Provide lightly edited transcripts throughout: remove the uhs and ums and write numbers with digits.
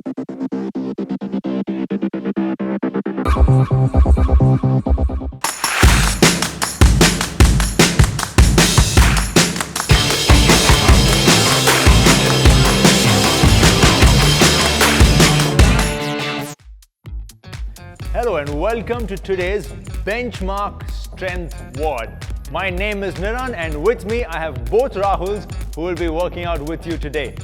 Hello and welcome to today's Benchmark Strength WOD. My name is Niran and with me I have both Rahuls who will be working out with you today.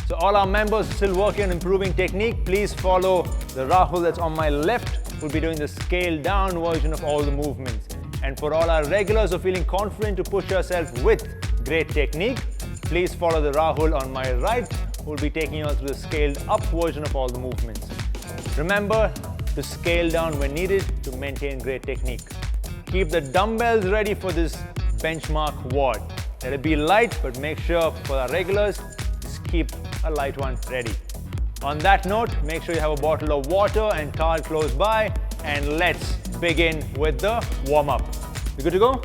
So all our members still working on improving technique, please follow the Rahul that's on my left who will be doing the scaled down version of all the movements. And for all our regulars who are feeling confident to push yourself with great technique, please follow the Rahul on my right who will be taking you through the scaled up version of all the movements. Remember to scale down when needed to maintain great technique. Keep the dumbbells ready for this benchmark WOD. Let it be light, but make sure for our regulars, just keep a light one ready. On that note, make sure you have a bottle of water and towel close by, and let's begin with the warm-up. You good to go?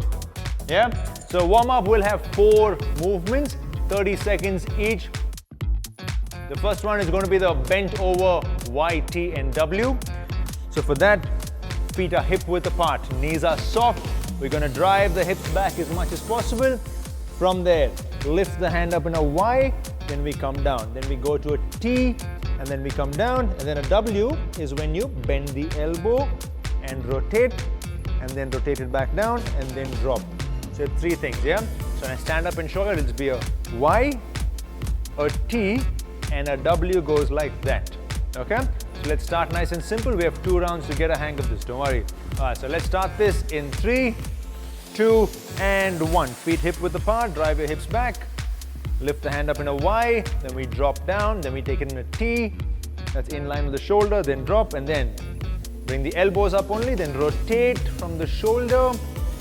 Yeah? So warm-up will have 4 movements, 30 seconds each. The first one is going to be the bent over YTW. So for that, feet are hip width apart, knees are soft. We're going to drive the hips back as much as possible. From there, lift the hand up in a Y, then we come down. Then we go to a T, and then we come down. And then a W is when you bend the elbow and rotate it back down, and then drop. So 3 things, yeah? So when I stand up and show you, it'll just be a Y, a T, and a W goes like that, okay? So let's start nice and simple. We have 2 rounds to get a hang of this, don't worry. Alright, so let's start this in 3, 2, and 1. Feet hip width apart, drive your hips back. Lift the hand up in a Y, then we drop down, then we take it in a T. That's in line with the shoulder, then drop, and then bring the elbows up only, then rotate from the shoulder,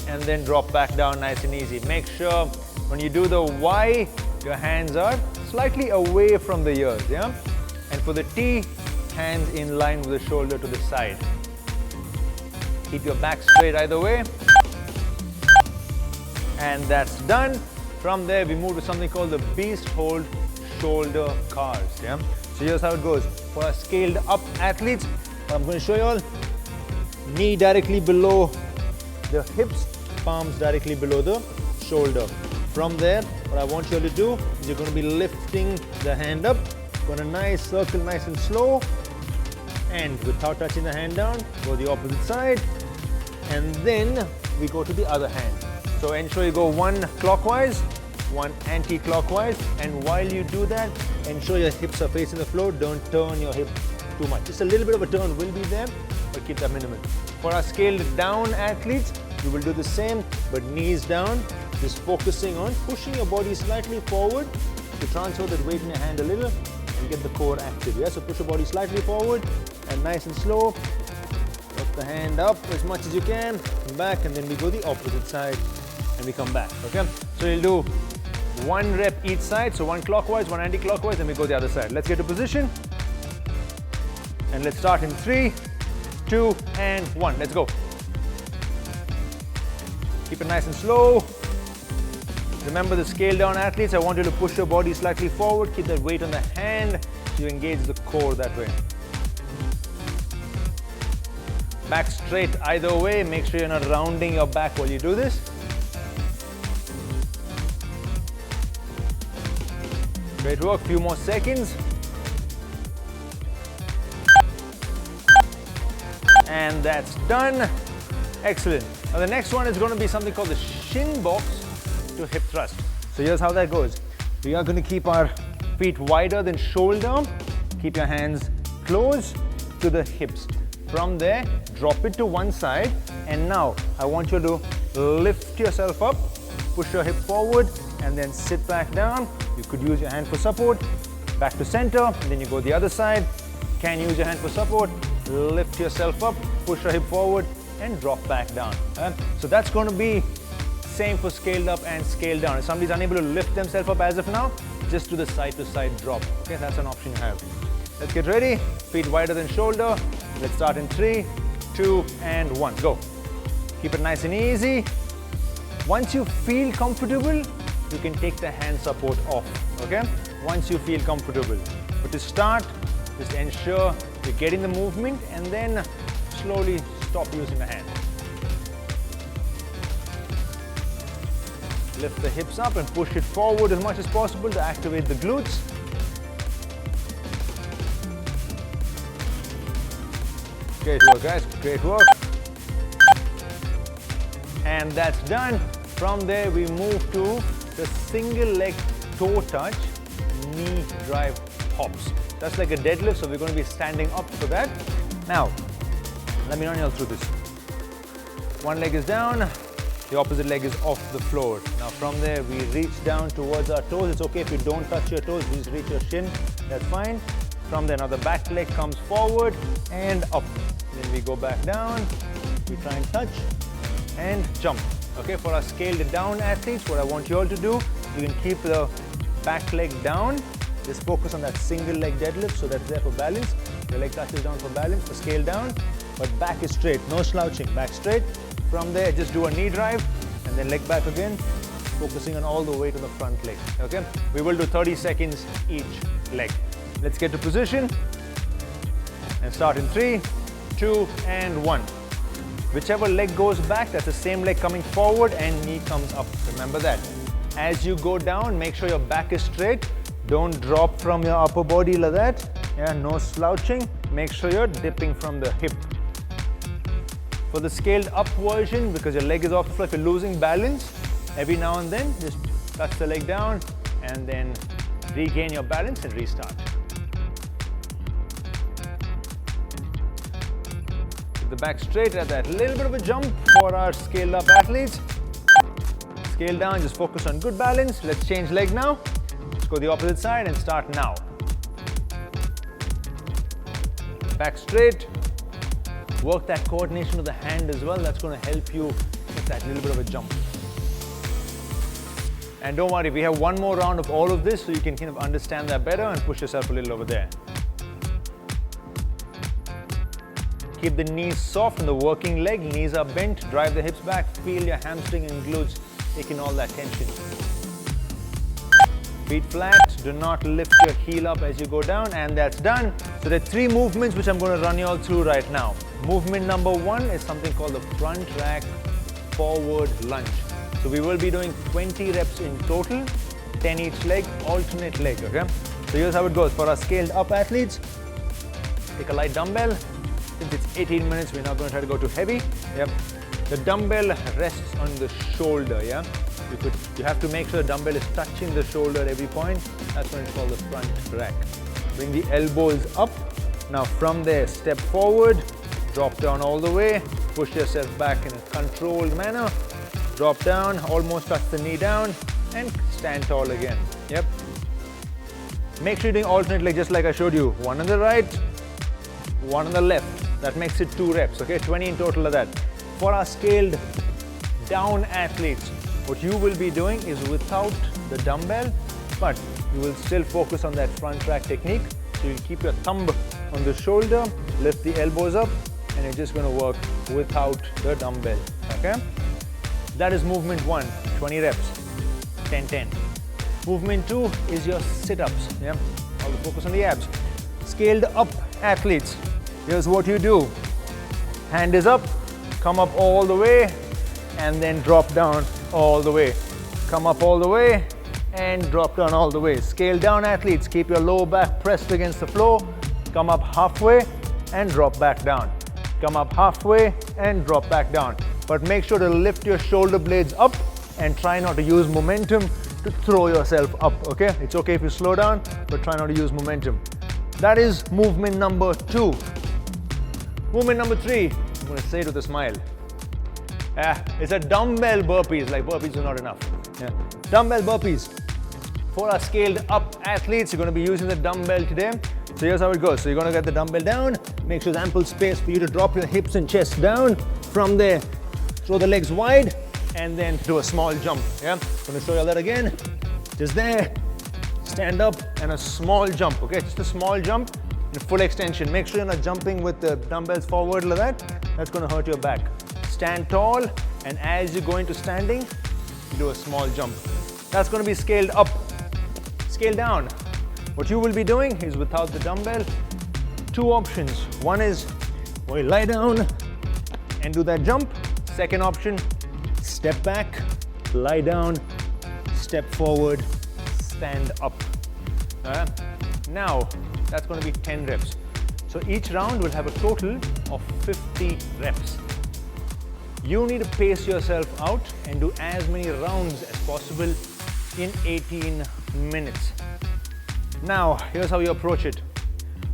and then drop back down nice and easy. Make sure when you do the Y, your hands are slightly away from the ears, yeah? And for the T, hands in line with the shoulder to the side. Keep your back straight either way. And that's done. From there, we move to something called the beast hold shoulder cars, yeah? So here's how it goes. For our scaled up athletes, what I'm going to show you all, knee directly below the hips, palms directly below the shoulder. From there, what I want you all to do is you're going to be lifting the hand up, going a nice circle, nice and slow, and without touching the hand down, go the opposite side, and then we go to the other hand. So ensure you go 1 clockwise, 1 anti-clockwise, and while you do that, ensure your hips are facing the floor. Don't turn your hip too much. Just a little bit of a turn will be there, but keep that minimal. For our scaled down athletes, you will do the same, but knees down, just focusing on pushing your body slightly forward to transfer that weight in your hand a little and get the core active. Yeah, so push your body slightly forward and nice and slow. Lift the hand up as much as you can, come back, and then we go the opposite side and we come back, okay? So you'll do 1 rep each side, so 1 clockwise, 1 anti-clockwise, and we go the other side. Let's get to position. And let's start in 3, 2, and 1. Let's go. Keep it nice and slow. Remember the scale down athletes, I want you to push your body slightly forward, keep that weight on the hand, so you engage the core that way. Back straight either way, make sure you're not rounding your back while you do this. Great work, few more seconds. And that's done. Excellent. Now the next one is going to be something called the Shin box to hip thrust. So here's how that goes. We are going to keep our feet wider than shoulder. Keep your hands close to the hips. From there, drop it to one side. And now I want you to lift yourself up, push your hip forward, and then sit back down. You could use your hand for support. Back to center, and then you go the other side. Can use your hand for support. Lift yourself up, push your hip forward, and drop back down. So that's going to be same for scaled up and scaled down. If somebody's unable to lift themselves up as of now, just do the side to side drop. Okay, that's an option you have. Let's get ready. Feet wider than shoulder. Let's start in 3, 2, and 1. Go. Keep it nice and easy. Once you feel comfortable, you can take the hand support off. Okay? Once you feel comfortable. But to start, Just ensure you're getting the movement and then slowly stop using the hand. Lift the hips up and push it forward as much as possible to activate the glutes. Great work, guys, great work. And that's done. From there, we move to the single leg toe touch, knee drive hops. That's like a deadlift, so we're going to be standing up for that. Now, let me run you through this. One leg is down, the opposite leg is off the floor. Now from there, we reach down towards our toes. It's okay if you don't touch your toes, just reach your shin, that's fine. From there, now the back leg comes forward and up. Then we go back down, we try and touch and jump. Okay, for our scaled down athletes, what I want you all to do, you can keep the back leg down. Just focus on that single leg deadlift, so that's there for balance. Your leg touches down for balance, for scale down, but back is straight, no slouching, back straight. From there, just do a knee drive and then leg back again, focusing on all the way to the front leg, okay? We will do 30 seconds each leg. Let's get to position and start in 3, 2, and 1. Whichever leg goes back, that's the same leg coming forward and knee comes up, remember that. As you go down, make sure your back is straight. Don't drop from your upper body like that. Yeah, no slouching. Make sure you're dipping from the hip. For the scaled up version, because your leg is off the floor, if you're losing balance, every now and then, just touch the leg down and then regain your balance and restart. Keep the back straight at that little bit of a jump for our scaled up athletes. Scale down, just focus on good balance. Let's change leg now. Let's go the opposite side and start now. Back straight. Work that coordination of the hand as well. That's going to help you get that little bit of a jump. And don't worry, we have one more round of all of this so you can kind of understand that better and push yourself a little over there. Keep the knees soft on the working leg. Knees are bent. Drive the hips back. Feel your hamstring and glutes taking all that tension. Feet flat, do not lift your heel up as you go down, and that's done. So there are 3 movements which I'm going to run you all through right now. Movement number 1 is something called the front rack forward lunge. So we will be doing 20 reps in total, 10 each leg, alternate leg, okay? So here's how it goes. For our scaled up athletes, take a light dumbbell. Since it's 18 minutes, we're not going to try to go too heavy. Yep. The dumbbell rests on the shoulder, yeah? You have to make sure the dumbbell is touching the shoulder at every point. That's when it's called the front rack. Bring the elbows up. Now from there, step forward, drop down all the way, push yourself back in a controlled manner, drop down, almost touch the knee down, and stand tall again. Yep. Make sure you're doing alternate leg just like I showed you. One on the right, one on the left. That makes it 2 reps, okay? 20 in total of that. For our scaled down athletes, what you will be doing is without the dumbbell, but you will still focus on that front rack technique. So you keep your thumb on the shoulder, lift the elbows up, and you're just going to work without the dumbbell, okay? That is movement 1, 20 reps, 10-10. Movement 2 is your sit-ups, yeah? All the focus on the abs. Scaled up athletes, here's what you do. Hand is up, come up all the way, and then drop down all the way. Come up all the way and drop down all the way. Scale down athletes, keep your lower back pressed against the floor. Come up halfway and drop back down. Come up halfway and drop back down. But make sure to lift your shoulder blades up and try not to use momentum to throw yourself up, okay? It's okay if you slow down, but try not to use momentum. That is movement number 2. Movement number 3, I'm going to say it with a smile. It's a dumbbell burpees, like burpees are not enough. Yeah. Dumbbell burpees. For our scaled up athletes, you're going to be using the dumbbell today. So here's how it goes. So you're going to get the dumbbell down, make sure there's ample space for you to drop your hips and chest down. From there, throw the legs wide and then do a small jump. Yeah, I'm going to show you all that again. Just there, stand up and a small jump, okay? Just a small jump and full extension. Make sure you're not jumping with the dumbbells forward like that. That's going to hurt your back. Stand tall, and as you go into standing, you do a small jump. That's going to be scaled up. Scale down. What you will be doing is without the dumbbell, two options. One is we lie down and do that jump. Second option, step back, lie down, step forward, stand up. Now, that's going to be 10 reps. So each round will have a total of 50 reps. You need to pace yourself out and do as many rounds as possible in 18 minutes. Now, here's how you approach it.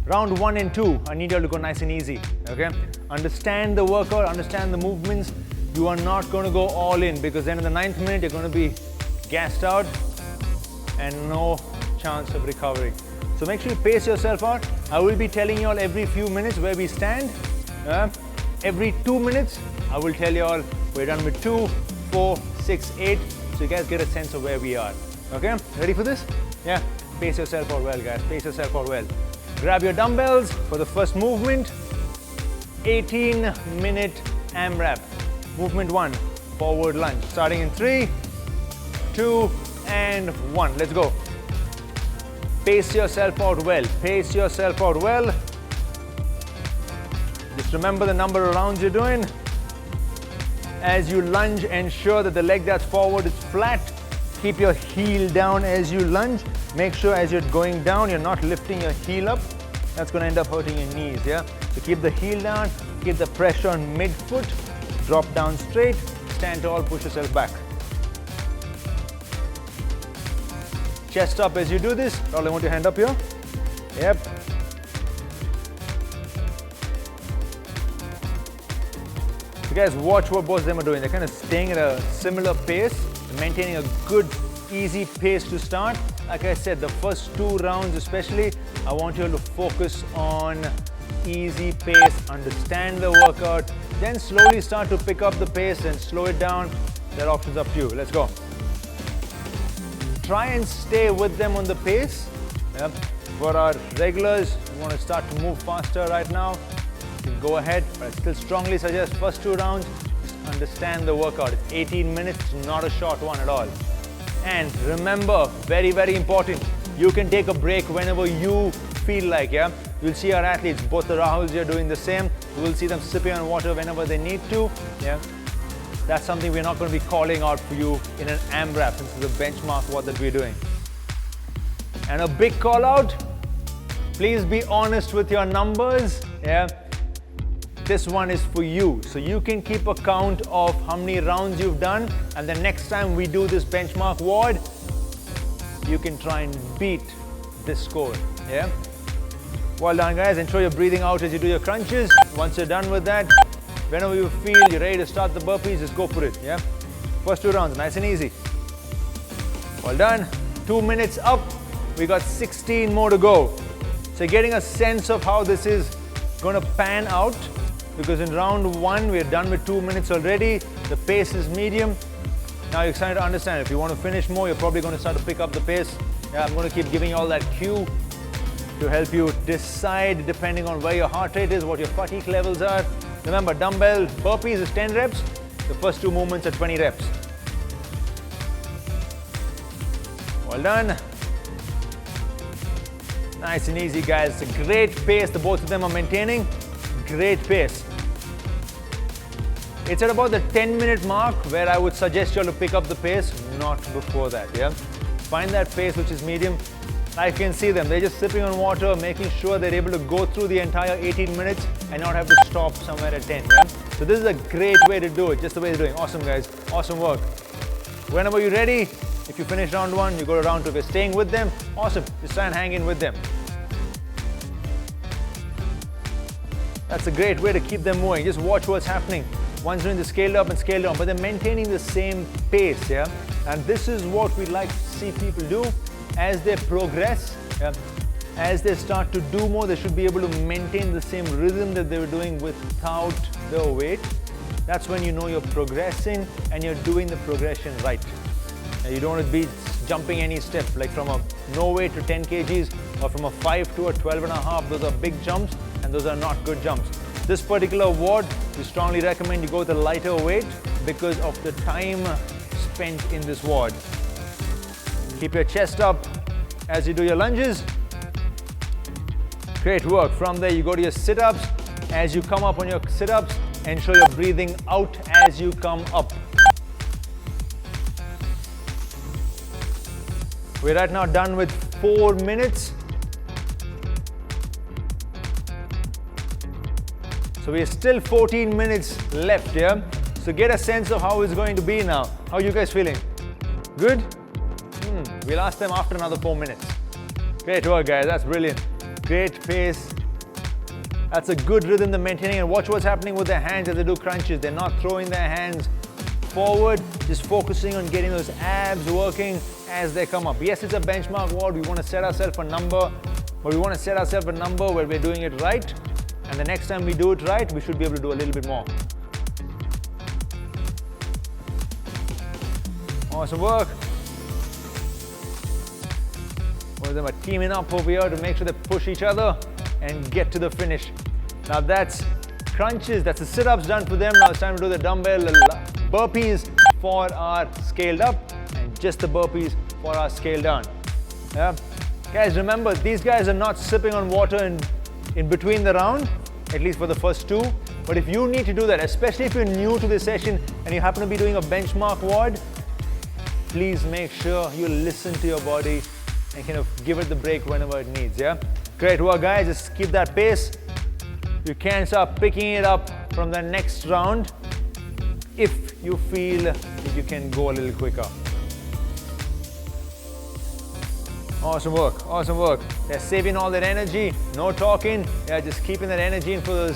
Round 1 and 2, I need you all to go nice and easy, okay? Understand the workout, understand the movements. You are not going to go all in, because then in the 9th minute, you're going to be gassed out and no chance of recovery. So make sure you pace yourself out. I will be telling you all every few minutes where we stand. Every 2 minutes, I will tell you all we're done with 2, 4, 6, 8. So you guys get a sense of where we are. Okay, ready for this? Yeah, pace yourself out well, guys. Pace yourself out well. Grab your dumbbells for the first movement. 18-minute AMRAP. Movement 1, forward lunge. Starting in 3, 2, and 1. Let's go. Pace yourself out well. Pace yourself out well. Just remember the number of rounds you're doing. As you lunge, ensure that the leg that's forward is flat. Keep your heel down as you lunge. Make sure as you're going down, you're not lifting your heel up. That's going to end up hurting your knees, yeah? So keep the heel down, keep the pressure on mid-foot, drop down straight, stand tall, push yourself back. Chest up as you do this. All I want your hand up here. Yep. So guys, watch what both of them are doing. They're kind of staying at a similar pace, maintaining a good, easy pace to start. Like I said, the first 2 rounds especially, I want you all to focus on easy pace, understand the workout, then slowly start to pick up the pace and slow it down. That option's up to you. Let's go. Try and stay with them on the pace. Yep. For our regulars, you want to start to move faster right now, you can go ahead, but I still strongly suggest first 2 rounds, just understand the workout. It's 18 minutes, not a short one at all. And remember, very, very important, you can take a break whenever you feel like, yeah? You'll see our athletes, both the Rahuls here doing the same. You will see them sipping on water whenever they need to, yeah? That's something we're not going to be calling out for you in an AMRAP, since it's a benchmark what that we're doing. And a big call out, please be honest with your numbers, yeah? This one is for you, so you can keep a count of how many rounds you've done, and the next time we do this benchmark WOD, you can try and beat this score, yeah? Well done, guys. Ensure you're breathing out as you do your crunches. Once you're done with that, whenever you feel you're ready to start the burpees, just go for it, yeah? First 2 rounds, nice and easy. Well done. 2 minutes up. We got 16 more to go. So getting a sense of how this is going to pan out, because in round 1, we're done with 2 minutes already. The pace is medium. Now you're excited to understand. If you want to finish more, you're probably going to start to pick up the pace. Yeah, I'm going to keep giving you all that cue to help you decide, depending on where your heart rate is, what your fatigue levels are. Remember, dumbbell burpees is 10 reps. The first 2 movements are 20 reps. Well done. Nice and easy, guys. It's a great pace the both of them are maintaining. Great pace. It's at about the 10-minute mark where I would suggest you all to pick up the pace, not before that, yeah? Find that pace which is medium. I can see them. They're just sipping on water, making sure they're able to go through the entire 18 minutes and not have to stop somewhere at 10, yeah? So this is a great way to do it, just the way they're doing. Awesome, guys. Awesome work. Whenever you're ready, if you finish round 1, you go to round 2. If you're staying with them, awesome. Just try and hang in with them. That's a great way to keep them moving. Just watch what's happening. One's doing the scaled up and scaled down, but they're maintaining the same pace, yeah? And this is what we like to see people do as they progress. Yeah? As they start to do more, they should be able to maintain the same rhythm that they were doing without the weight. That's when you know you're progressing and you're doing the progression right. And you don't want to be jumping any step, like from a no weight to 10 kgs or from a 5 to a 12.5. Those are big jumps and those are not good jumps. This particular WOD, we strongly recommend you go with a lighter weight because of the time spent in this WOD. Keep your chest up as you do your lunges. Great work. From there, you go to your sit-ups. As you come up on your sit-ups, ensure you're breathing out as you come up. We're right now done with 4 minutes. So we're still 14 minutes left here. So get a sense of how it's going to be now. How are you guys feeling? Good? We'll ask them after another 4 minutes. Great work, guys. That's brilliant. Great pace. That's a good rhythm they're maintaining. And watch what's happening with their hands as they do crunches. They're not throwing their hands forward, just focusing on getting those abs working as they come up. Yes, it's a benchmark WOD. We want to set ourselves a number, but we want to set ourselves a number where we're doing it right. And the next time we do it right, we should be able to do a little bit more. Awesome work. Both of them are teaming up over here to make sure they push each other and get to the finish. Now that's crunches, that's the sit-ups done for them. Now it's time to do the dumbbell burpees for our scaled up and just the burpees for our scaled down. Yeah. Guys, remember, these guys are not sipping on water in between the round, at least for the first 2. But if you need to do that, especially if you're new to this session and you happen to be doing a benchmark WOD, please make sure you listen to your body and kind of give it the break whenever it needs, yeah? Great work, guys. Just keep that pace. You can start picking it up from the next round if you feel that you can go a little quicker. Awesome work, awesome work. They're saving all that energy, no talking. Yeah, just keeping that energy in for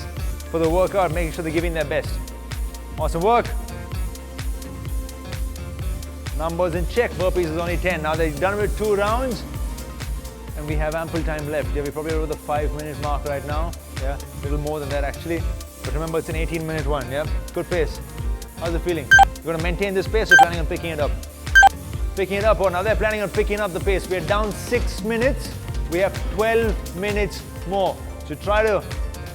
the workout, making sure they're giving their best. Awesome work. Numbers in check. Burpees is only 10. Now they're done with 2 rounds and we have ample time left. Yeah, we're probably over the 5-minute mark right now. Yeah, a little more than that actually. But remember, it's an 18-minute one. Yeah, good pace. How's it feeling? You're going to maintain this pace or planning on picking it up? Picking it up, or now they're planning on picking up the pace. We're down 6 minutes. We have 12 minutes more. So try to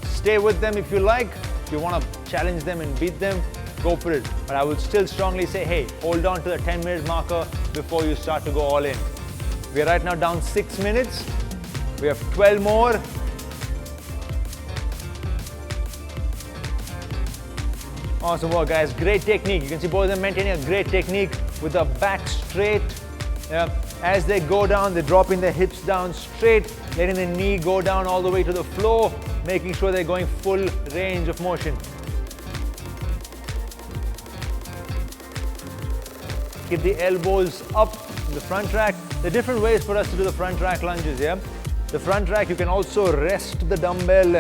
stay with them if you like. If you want to challenge them and beat them, go for it. But I would still strongly say, hey, hold on to the 10-minute marker before you start to go all in. We're right now down 6 minutes. We have 12 more. Awesome work, guys. Great technique. You can see both of them maintaining a great technique with the back straight. Yeah. As they go down, they're dropping their hips down straight, letting the knee go down all the way to the floor, making sure they're going full range of motion. Keep the elbows up in the front rack. There are different ways for us to do the front rack lunges, yeah? The front rack, you can also rest the dumbbell,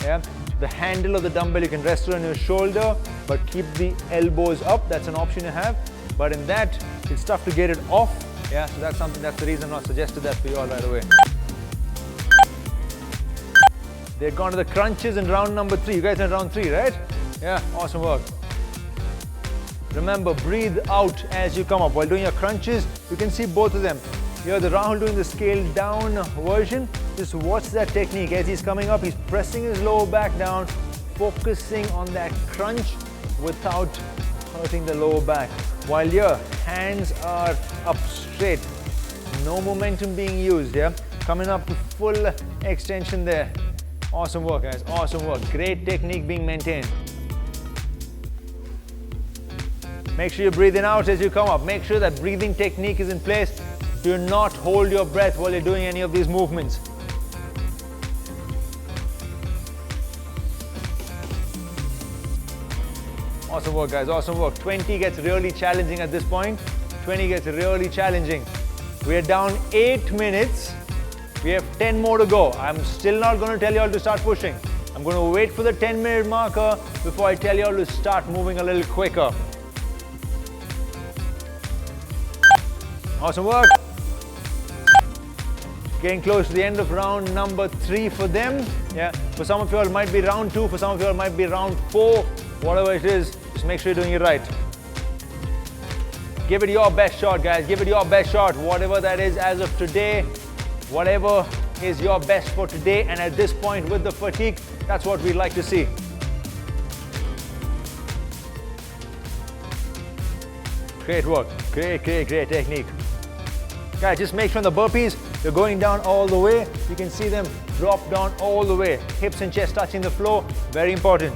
yeah? The handle of the dumbbell, you can rest it on your shoulder, but keep the elbows up. That's an option you have. But in that, it's tough to get it off. Yeah, so that's the reason I'm not suggested that for you all right away. They've gone to the crunches in round number 3. You guys are in round 3, right? Yeah, awesome work. Remember, breathe out as you come up. While doing your crunches, you can see both of them. Here, the Rahul doing the scaled down version. Just watch that technique. As he's coming up, he's pressing his lower back down, focusing on that crunch without hurting the lower back. While here, hands are up straight. No momentum being used, yeah? Coming up to full extension there. Awesome work, guys. Awesome work. Great technique being maintained. Make sure you're breathing out as you come up. Make sure that breathing technique is in place. Do not hold your breath while you're doing any of these movements. Awesome work, guys. Awesome work. 20 gets really challenging at this point. 20 gets really challenging. We are down 8 minutes. We have 10 more to go. I'm still not going to tell you all to start pushing. I'm going to wait for the 10-minute marker before I tell you all to start moving a little quicker. Awesome work. Getting close to the end of round number 3 for them. Yeah. For some of you all it might be round 2. For some of you all it might be round 4. Whatever it is, just make sure you're doing it right. Give it your best shot, guys. Give it your best shot. Whatever that is as of today. Whatever is your best for today. And at this point with the fatigue, that's what we'd like to see. Great work. Great technique. Guys, just make sure on the burpees, You're going down all the way. You can see them drop down all the way. Hips and chest touching the floor, very important.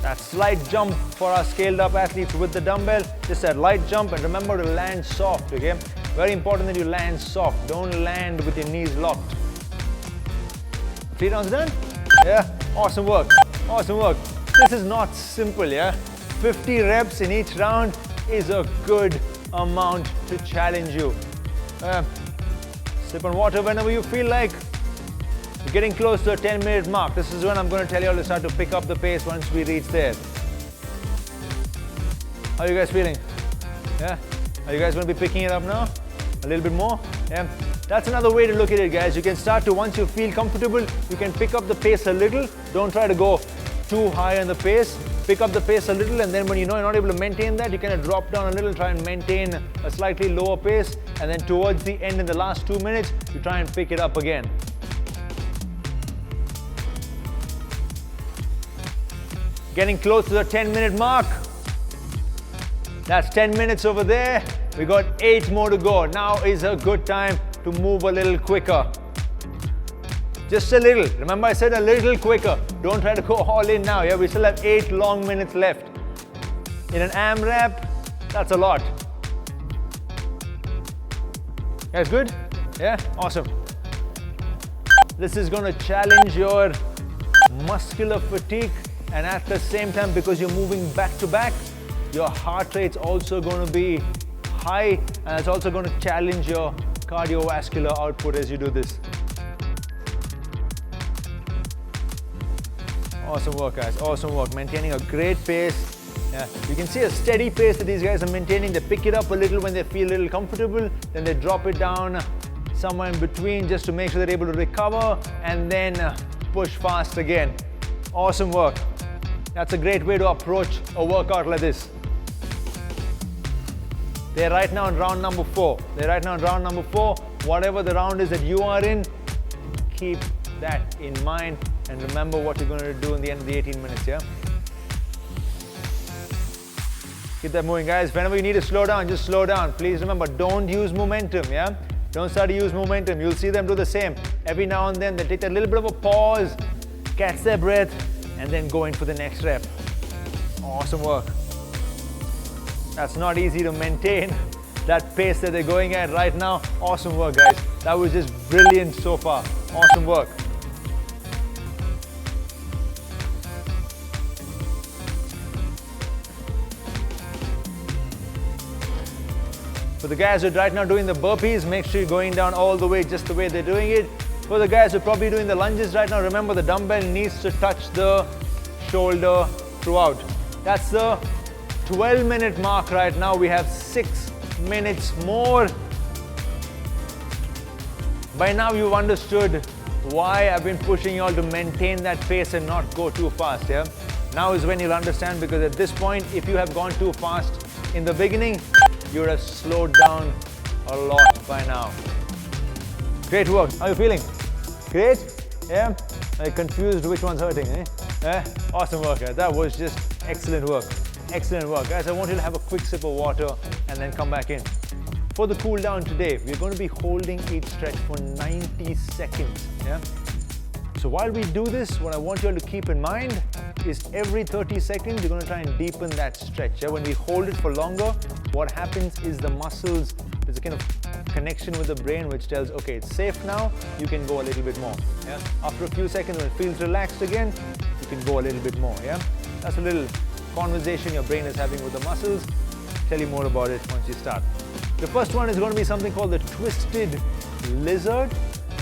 That slight jump for our scaled up athletes with the dumbbell, just that light jump, and remember to land soft, okay? Very important that you land soft, don't land with your knees locked. 3 rounds done? Yeah, awesome work, awesome work. This is not simple, yeah? 50 reps in each round is a good amount to challenge you. Sip on water whenever you feel like. We're getting close to a 10-minute mark. This is when I'm going to tell you all to start to pick up the pace once we reach there. How are you guys feeling? Yeah? Are you guys going to be picking it up now? A little bit more? Yeah? That's another way to look at it, guys. You can start to, once you feel comfortable, you can pick up the pace a little. Don't try to go too high on the pace. Pick up the pace a little, and then when you know you're not able to maintain that, you kind of drop down a little, try and maintain a slightly lower pace, and then towards the end in the last 2 minutes, you try and pick it up again. Getting close to the 10-minute mark. That's 10 minutes over there. We got 8 more to go. Now is a good time to move a little quicker. Just a little. Remember I said a little quicker. Don't try to go all in now. Yeah, we still have 8 long minutes left. In an AMRAP, that's a lot. Guys, good? Yeah, awesome. This is going to challenge your muscular fatigue. And at the same time, because you're moving back to back, your heart rate's also going to be high, and it's also going to challenge your cardiovascular output as you do this. Awesome work, guys. Awesome work. Maintaining a great pace. Yeah. You can see a steady pace that these guys are maintaining. They pick it up a little when they feel a little comfortable, then they drop it down somewhere in between just to make sure they're able to recover, and then push fast again. Awesome work. That's a great way to approach a workout like this. They're right now in round number 4. Whatever the round is that you are in, keep that in mind and remember what you're going to do in the end of the 18 minutes, yeah? Keep that moving, guys. Whenever you need to slow down, just slow down. Please remember, don't use momentum, yeah? Don't start to use momentum. You'll see them do the same. Every now and then, they take a little bit of a pause, catch their breath, and then go in for the next rep. Awesome work. That's not easy to maintain that pace that they're going at right now. Awesome work, guys. That was just brilliant so far. Awesome work. For the guys who are right now doing the burpees, make sure you're going down all the way just the way they're doing it. For the guys who are probably doing the lunges right now, remember the dumbbell needs to touch the shoulder throughout. That's the 12-minute mark right now. We have 6 minutes more. By now you've understood why I've been pushing you all to maintain that pace and not go too fast, yeah? Now is when you'll understand, because at this point, if you have gone too fast in the beginning, you would have slowed down a lot by now. Great work. How are you feeling? Great? Yeah? Are you confused which one's hurting, eh? Awesome work, guys. That was just excellent work. Excellent work. Guys, I want you to have a quick sip of water and then come back in. For the cool down today, we're going to be holding each stretch for 90 seconds. Yeah? So while we do this, what I want you all to keep in mind is every 30 seconds, you're going to try and deepen that stretch. Yeah? When we hold it for longer, what happens is the muscles, there's a kind of connection with the brain which tells, okay, it's safe now, you can go a little bit more. Yeah? After a few seconds, when it feels relaxed again, you can go a little bit more. Yeah? That's a little conversation your brain is having with the muscles. I'll tell you more about it once you start. The first one is going to be something called the twisted lizard.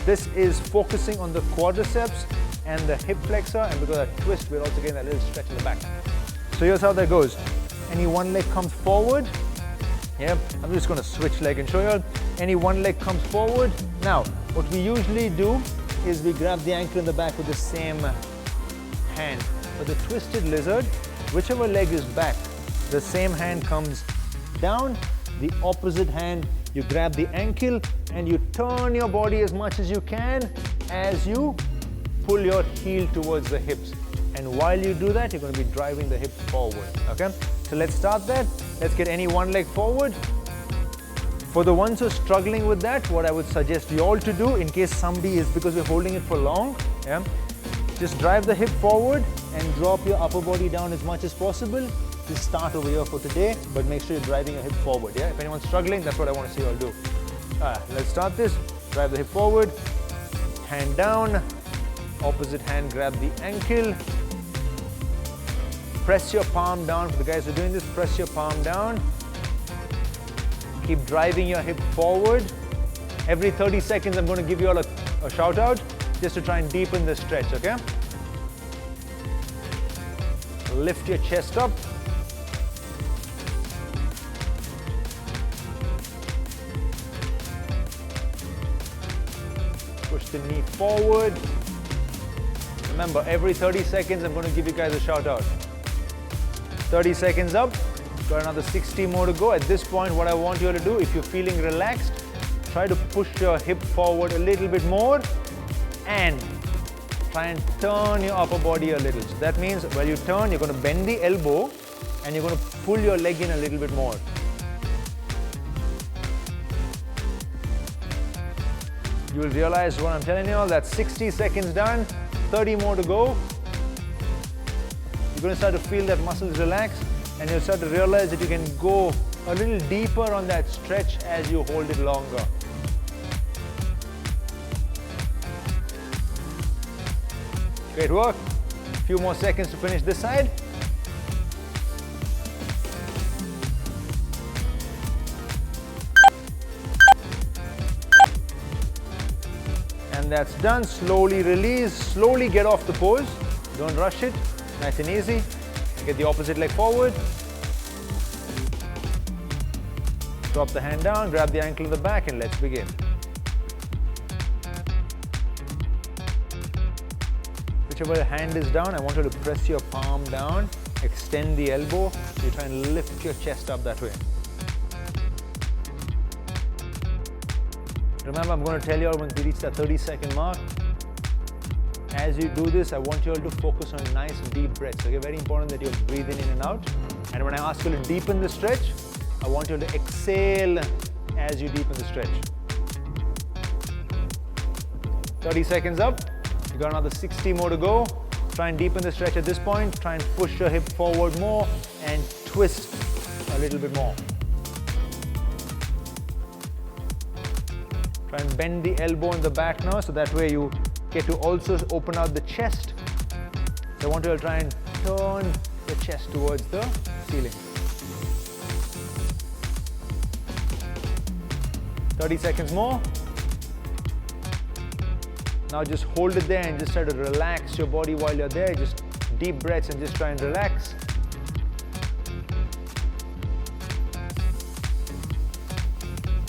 This is focusing on the quadriceps and the hip flexor, and because of that twist, we're also getting that little stretch in the back. So here's how that goes. Any one leg comes forward. Yeah, I'm just going to switch leg and show you all. Any one leg comes forward. Now, what we usually do is we grab the ankle in the back with the same hand. For the twisted lizard, whichever leg is back, the same hand comes down, the opposite hand, you grab the ankle and you turn your body as much as you can as you pull your heel towards the hips. And while you do that, you're going to be driving the hips forward, okay? So let's start that. Let's get any one leg forward. For the ones who are struggling with that, what I would suggest you all to do, in case somebody is, because we're holding it for long, just drive the hip forward and drop your upper body down as much as possible. Just start over here for today, but make sure you're driving your hip forward. If anyone's struggling, that's what I want to see you all do. Let's start this. Drive the hip forward, hand down, opposite hand grab the ankle. Press your palm down. For the guys who are doing this, press your palm down. Keep driving your hip forward. Every 30 seconds, I'm going to give you all a shout out just to try and deepen the stretch, okay? Lift your chest up. Push the knee forward. Remember, every 30 seconds, I'm going to give you guys a shout out. 30 seconds up. Got another 60 more to go. At this point, what I want you all to do, if you're feeling relaxed, try to push your hip forward a little bit more and try and turn your upper body a little. So that means while you turn, you're going to bend the elbow and you're going to pull your leg in a little bit more. You will realize what I'm telling you all, that's 60 seconds done, 30 more to go. You're going to start to feel that muscles relax. And you'll start to realize that you can go a little deeper on that stretch as you hold it longer. Great work. A few more seconds to finish this side. And that's done. Slowly release. Slowly get off the pose. Don't rush it. Nice and easy. Get the opposite leg forward. Drop the hand down, grab the ankle in the back, and let's begin. Whichever hand is down, I want you to press your palm down, extend the elbow. You try and lift your chest up that way. Remember, I'm going to tell you all when we reach that 30-second mark. As you do this, I want you all to focus on nice deep breaths. Okay, very important that you're breathing in and out. And when I ask you to deepen the stretch, I want you to exhale as you deepen the stretch. 30 seconds up. You got another 60 more to go. Try and deepen the stretch at this point. Try and push your hip forward more and twist a little bit more. Try and bend the elbow in the back now, so that way you get to also open out the chest. So I want you to try and turn the chest towards the ceiling. 30 seconds more. Now just hold it there and just try to relax your body while you're there. Just deep breaths and just try and relax.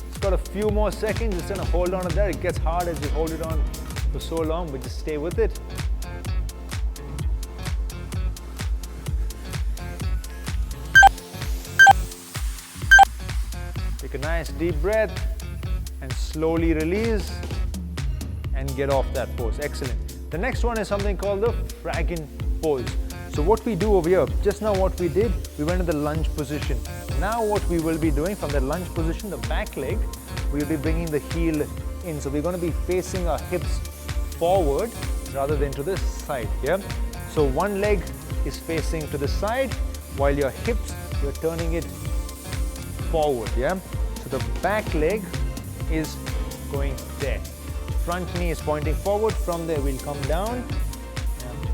It's got a few more seconds. Just gonna hold on to that. It gets hard as you hold it on for so long, but just stay with it. Take a nice deep breath and slowly release and get off that pose. Excellent. The next one is something called the fragging pose. So what we do over here, just now what we did, we went to the lunge position. Now what we will be doing from that lunge position, the back leg, we'll be bringing the heel in. So we're going to be facing our hips forward rather than to the side. So one leg is facing to the side while your hips, you're turning it forward. So the back leg is going there. Front knee is pointing forward. From there we'll come down.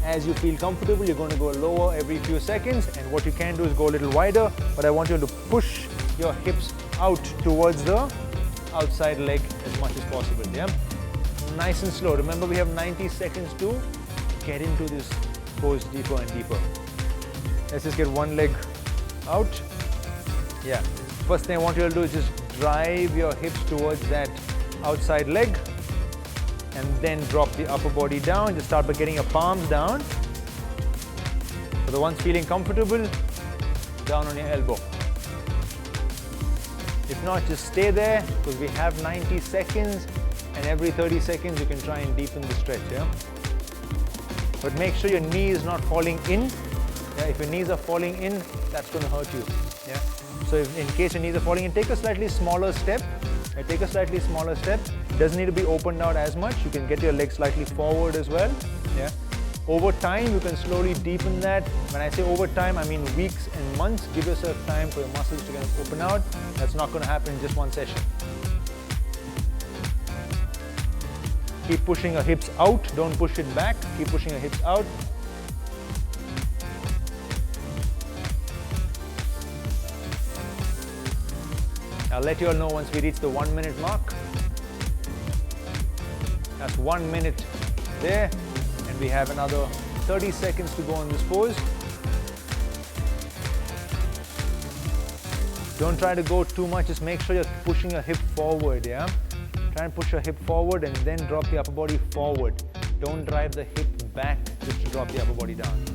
As you feel comfortable, you're going to go lower every few seconds, and what you can do is go a little wider, but I want you to push your hips out towards the outside leg as much as possible. Nice and slow. Remember, we have 90 seconds to get into this pose deeper and deeper. Let's just get one leg out. First thing I want you to do is just drive your hips towards that outside leg and then drop the upper body down. Just start by getting your palms down. For the ones feeling comfortable, down on your elbow. If not, just stay there because we have 90 seconds and every 30 seconds you can try and deepen the stretch. But make sure your knee is not falling in. Yeah, if your knees are falling in, that's going to hurt you. Yeah. So if, in case your knees are falling in, take a slightly smaller step. Take a slightly smaller step. Doesn't need to be opened out as much. You can get your legs slightly forward as well. Yeah. Over time, you can slowly deepen that. When I say over time, I mean weeks and months. Give yourself time for your muscles to kind of open out. That's not going to happen in just one session. Keep pushing your hips out. Don't push it back. Keep pushing your hips out. I'll let you all know once we reach the 1 minute mark. That's 1 minute there, and we have another 30 seconds to go on this pose. Don't try to go too much, just make sure you're pushing your hip forward, yeah? Try and push your hip forward and then drop the upper body forward. Don't drive the hip back just to drop the upper body down.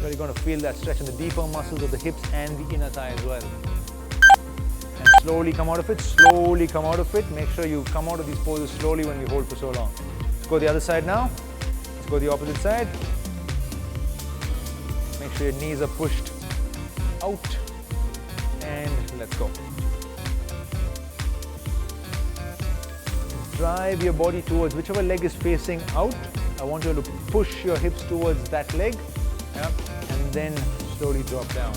Really going to feel that stretch in the deeper muscles of the hips and the inner thigh as well. And slowly come out of it, slowly come out of it. Make sure you come out of these poses slowly when we hold for so long. Let's go the other side now. Let's go the opposite side. Make sure your knees are pushed out. And let's go. Drive your body towards whichever leg is facing out. I want you to push your hips towards that leg. Yeah, and then slowly drop down.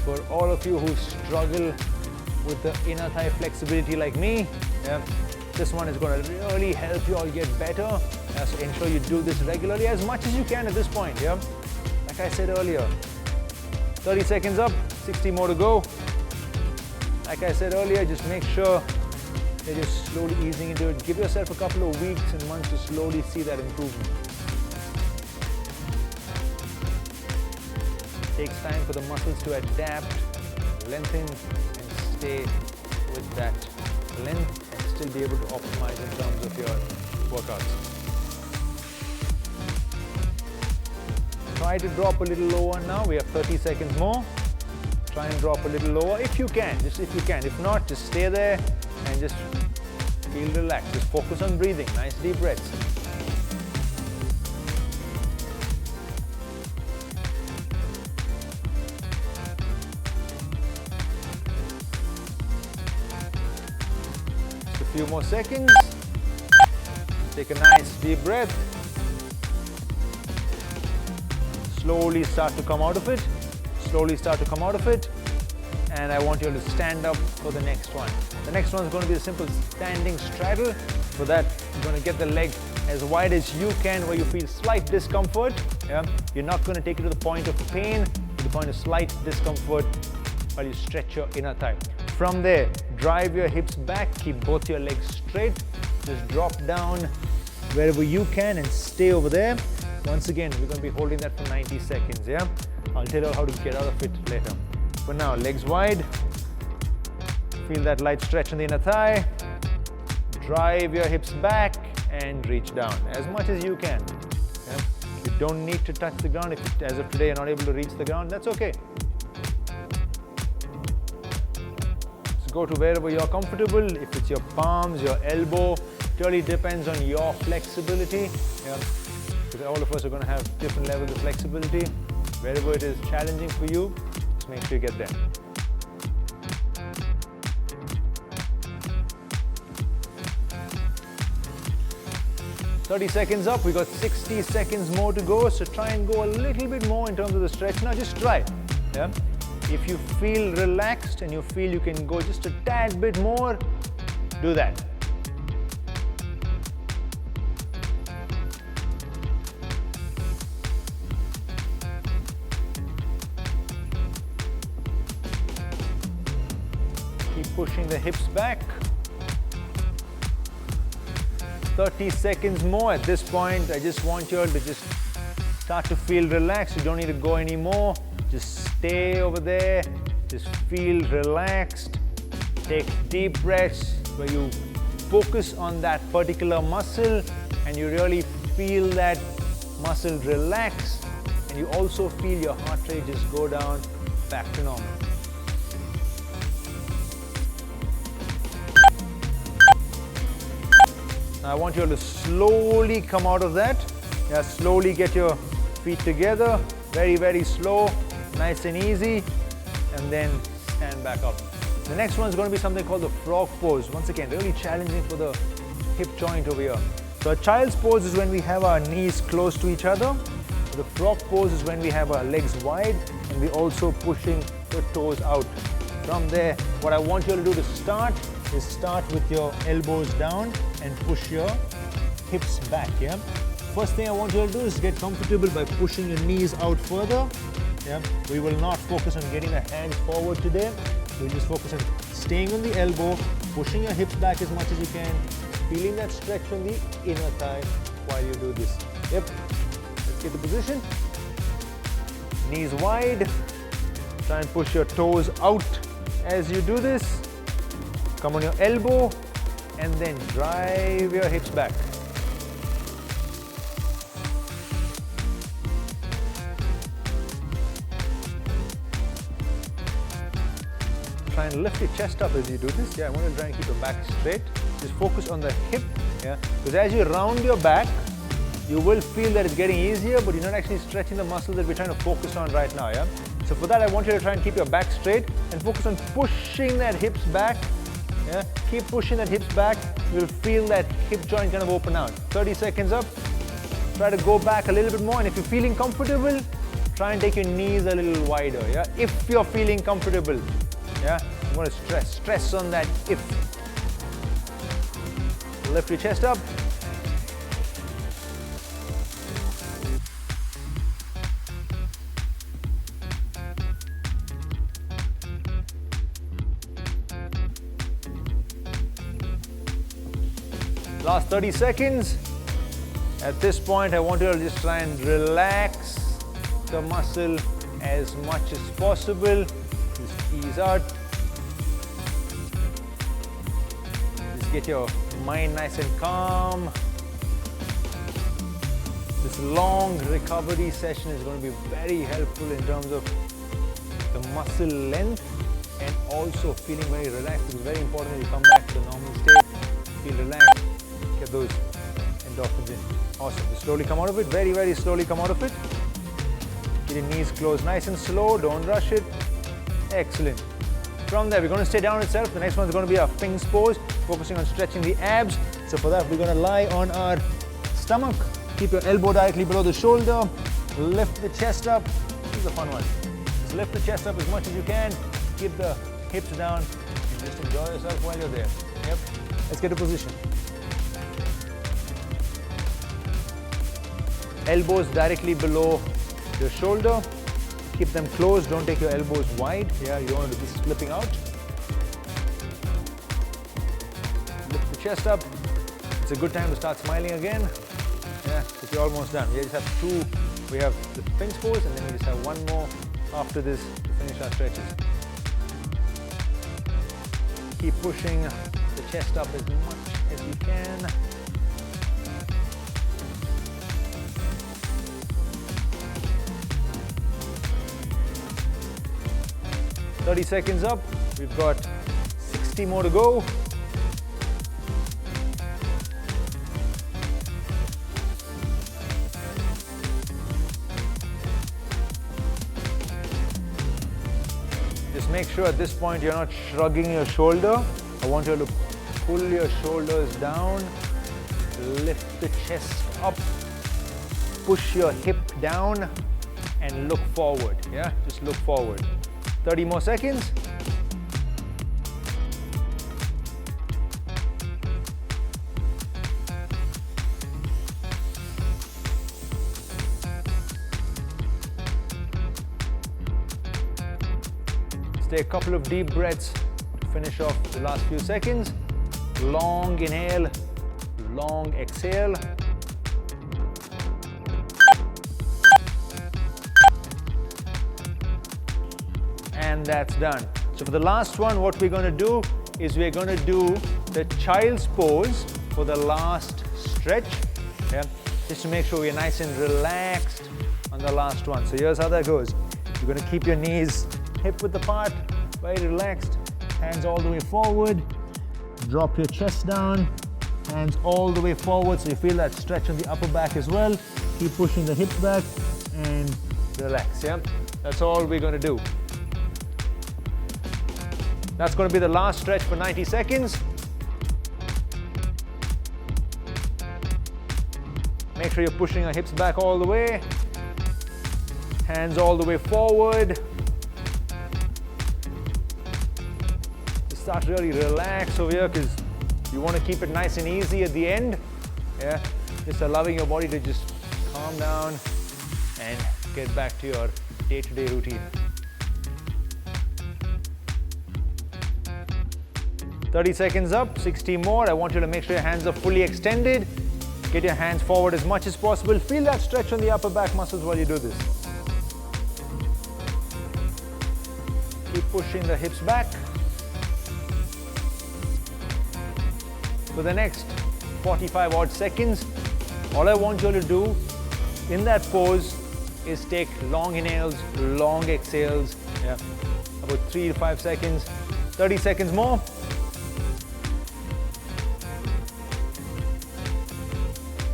For all of you who struggle with the inner thigh flexibility like me, yeah, this one is going to really help you all get better. Yeah, so ensure you do this regularly as much as you can at this point. Yeah, like I said earlier, 30 seconds up, 60 more to go. Like I said earlier, just make sure you're just slowly easing into it. Give yourself a couple of weeks and months to slowly see that improvement. It takes time for the muscles to adapt, lengthen, and stay with that length and still be able to optimize in terms of your workouts. Try to drop a little lower now. We have 30 seconds more. Try and drop a little lower if you can, just if you can. If not, just stay there and just feel relaxed. Just focus on breathing. Nice deep breaths. Just a few more seconds. Take a nice deep breath. Slowly start to come out of it. Slowly start to come out of it. And I want you to stand up for the next one. The next one is going to be a simple standing straddle. For that, you're going to get the leg as wide as you can where you feel slight discomfort. Yeah? You're not going to take it to the point of pain, to the point of slight discomfort while you stretch your inner thigh. From there, drive your hips back, keep both your legs straight. Just drop down wherever you can and stay over there. Once again, we're going to be holding that for 90 seconds. Yeah? I'll tell you how to get out of it later. For now, legs wide. Feel that light stretch in the inner thigh. Drive your hips back and reach down as much as you can. Yeah? You don't need to touch the ground. If as of today you're not able to reach the ground, that's okay. So go to wherever you're comfortable. If it's your palms, your elbow, it really depends on your flexibility. Yeah? Because all of us are going to have different levels of flexibility. Wherever it is challenging for you, just make sure you get there. "30 seconds up, we got 60 seconds more to go, so try and go a little bit more in terms of the stretch. Now just try. Yeah? If you feel relaxed and you feel you can go just a tad bit more, do that. Keep pushing the hips back. 30 seconds more. At this point, I just want you all to just start to feel relaxed. You don't need to go anymore. Just stay over there. Just feel relaxed. Take deep breaths where you focus on that particular muscle and you really feel that muscle relax, and you also feel your heart rate just go down back to normal. Now I want you all to slowly come out of that. Yeah, slowly get your feet together. Very, very slow, nice and easy. And then stand back up. The next one is going to be something called the frog pose. Once again, really challenging for the hip joint over here. So a child's pose is when we have our knees close to each other. The frog pose is when we have our legs wide and we're also pushing the toes out. From there, what I want you all to do to start is start with your elbows down and push your hips back, yeah? First thing I want you all to do is get comfortable by pushing your knees out further. Yeah? We will not focus on getting the hands forward today. We'll just focus on staying on the elbow, pushing your hips back as much as you can, feeling that stretch from the inner thigh while you do this. Yep. Let's get the position. Knees wide. Try and push your toes out as you do this. Come on your elbow and then drive your hips back. Try and lift your chest up as you do this. Yeah, I want to try and keep your back straight. Just focus on the hip, yeah? Because as you round your back, you will feel that it's getting easier, but you're not actually stretching the muscle that we're trying to focus on right now, yeah? So for that, I want you to try and keep your back straight and focus on pushing that hips back, yeah? Keep pushing that hips back. You'll feel that hip joint kind of open out. 30 seconds up. Try to go back a little bit more, and if you're feeling comfortable, try and take your knees a little wider, yeah? If you're feeling comfortable, yeah? I'm going to stress on that if. Lift your chest up. Last 30 seconds. At this point, I want you to just try and relax the muscle as much as possible. Just ease out. Just get your mind nice and calm. This long recovery session is going to be very helpful in terms of the muscle length and also feeling very relaxed. It's very important that you come back to the normal state, feel relaxed, get those endorphins in. Awesome. Just slowly come out of it. Very, very slowly come out of it. Get your knees closed nice and slow. Don't rush it. Excellent. From there, we're going to stay down itself. The next one is going to be our Sphinx Pose, focusing on stretching the abs. So for that, we're going to lie on our stomach. Keep your elbow directly below the shoulder. Lift the chest up. This is a fun one. Just lift the chest up as much as you can. Keep the hips down. And just enjoy yourself while you're there. Yep. Let's get a position. Elbows directly below your shoulder. Keep them closed. Don't take your elbows wide. Yeah, you don't want to be slipping out. Lift the chest up. It's a good time to start smiling again. Yeah, because you're almost done. We just have two. We have the Sphinx Pose, and then we just have one more after this to finish our stretches. Keep pushing the chest up as much as you can. "30 seconds up. We've got 60 more to go. Just make sure at this point you're not shrugging your shoulder. I want you to pull your shoulders down, lift the chest up, push your hip down, and look forward. Yeah, just look forward. 30 more seconds. Let's take a couple of deep breaths to finish off the last few seconds. Long inhale, long exhale. And that's done. So for the last one, what we're going to do is we're going to do the child's pose for the last stretch. Yeah? Just to make sure we're nice and relaxed on the last one. So here's how that goes. You're going to keep your knees hip width apart, very relaxed. Hands all the way forward. Drop your chest down. Hands all the way forward so you feel that stretch on the upper back as well. Keep pushing the hips back and relax, yeah? That's all we're going to do. That's going to be the last stretch for 90 seconds. Make sure you're pushing your hips back all the way. Hands all the way forward. Just start to really relax over here because you want to keep it nice and easy at the end. Yeah, just allowing your body to just calm down and get back to your day-to-day routine. 30 seconds up, 60 more. I want you to make sure your hands are fully extended. Get your hands forward as much as possible. Feel that stretch on the upper back muscles while you do this. Keep pushing the hips back. For the next 45 odd seconds, all I want you to do in that pose is take long inhales, long exhales. Yeah, about 3 to 5 seconds. 30 seconds more.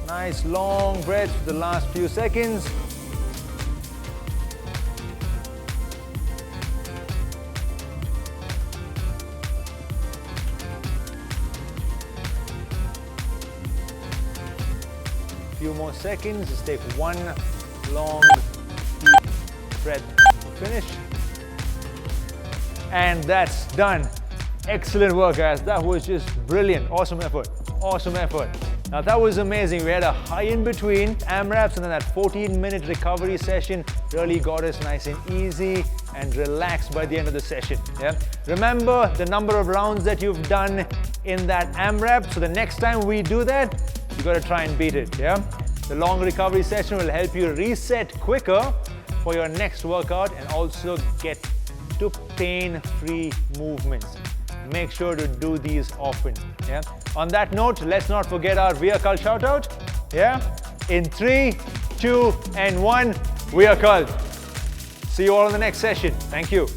Nice long breath for the last few seconds. Few more seconds. Just take one long deep breath. Finish. And that's done. Excellent work, guys. That was just brilliant. Awesome effort. Awesome effort. Now that was amazing. We had a high in between, AMRAPs, and then that 14-minute recovery session really got us nice and easy and relaxed by the end of the session. Yeah. Remember the number of rounds that you've done in that AMRAP. So the next time we do that, you got to try and beat it. Yeah. The long recovery session will help you reset quicker for your next workout and also get to pain-free movements. Make sure to do these often. Yeah. On that note, let's not forget our We Are Cult shout out. Yeah. In 3, 2, and 1, We Are Cult. See you all in the next session. Thank you.